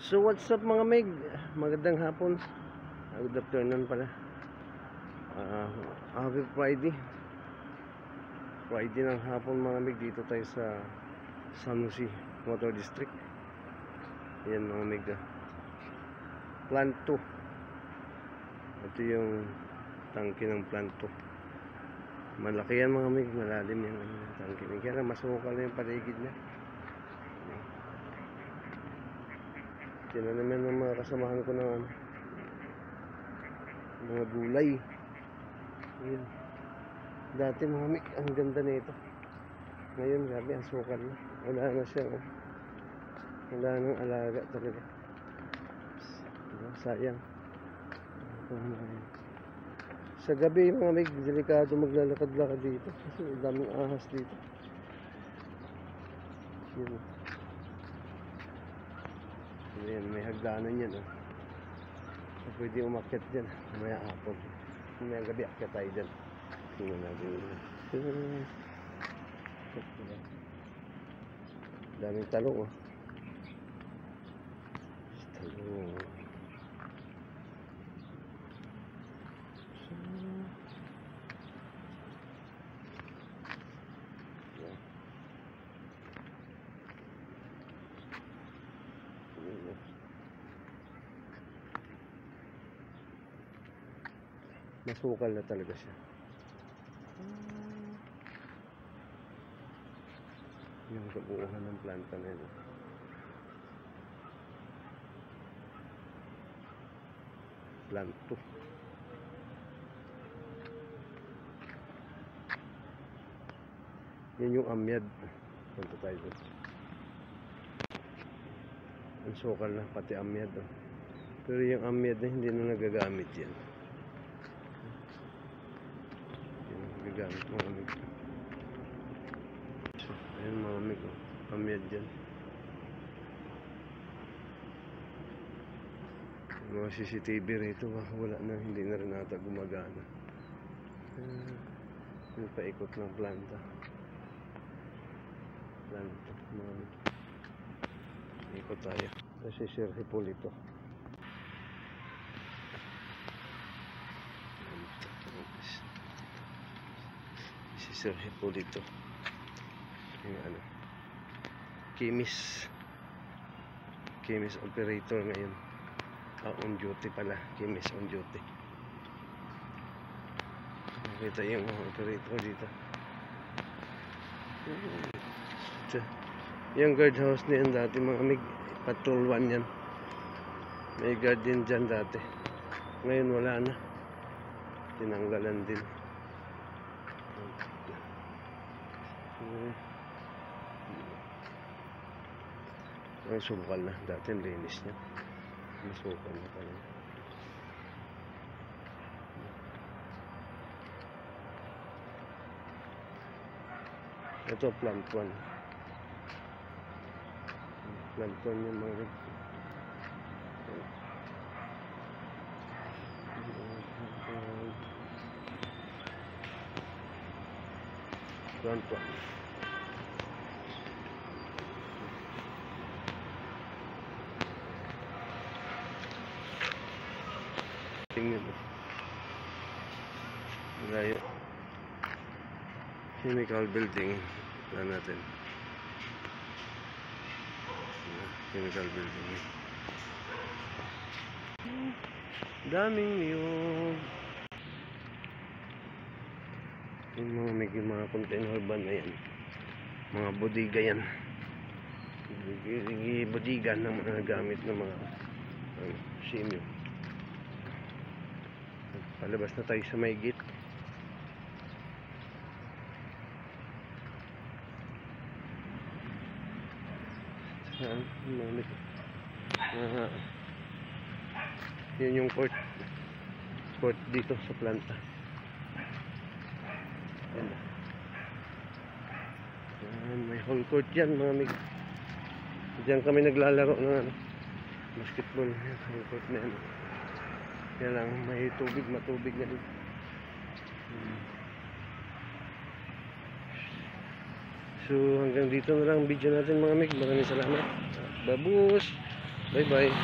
So what's up mga Meg? Magandang hapon. Good afternoon pala. Happy Friday. Friday ng hapon mga Meg. Dito tayo sa San Jose Motor District. Yan mga Meg. Plant 2. Ito yung tangke ng plant 2. Malaki yan mga Meg. Malalim yan tangke. Kaya masukal na yung paligid niya. Tinan naman ng mga kasamahan ko ng mga gulay. Ayan. Dati mga Mik, ang ganda nito. Ngayon grabe, ang sukal na. Wala na siya. Wala nang alaga talaga. Sayang. Sa gabi mga Mik, delikado maglalakad-lakad dito. Kasi daming ahas dito. Ayan. Ayan, may hagdanan yan so, pwede umakyat dyan mamaya hapon, mamaya gabi akyat tayo dyan. Tingnan natin daming talong talong. Masukal na talaga siya. Yung kabuuhan ng planta na yun. Plant 2. Yan yung amyad. Punta tayo doon. Ang sukal na pati amyad. Pero yung amyad na hindi na nagagamit yan. Gagamit mga amigo. So, ayun mga amigo, amyad dyan. Mga CCTV rito, wala na, hindi na rin ata gumagana. Yung paikot ng planta. Planta, mga amigo. Ikot tayo. Kasi Sir Hipólito. Sir Hipólito yung chemist operator ngayon, on duty pala, chemist on duty. Nakita yung operator dito. Yung guardhouse niyan dati mga Mig, patrol 1 yan, may guard din dyan dati. Ngayon wala na, tinanggalan din. Ang sukal na. Dati ang linis niya. Masukal na pala. Ito plant 1. Plant 1 yung mga plant 1. Tingnan mo. Layo. Chemical building. Ito natin. Chemical building. Daming niyog. Yung mga container van na yan. Mga bodega yan. Bodega ng mga gamit ng mga simyo. Palabas na tayo sa may gate. Yun yung court dito sa planta. Yan, may home court yan mga Mig. Diyan kami naglalaro ng basketball. Home court na yan. Kaya lang may tubig, matubig na din. So hanggang dito na lang ang video natin mga Mig. Maraming salamat. Babus! Bye bye.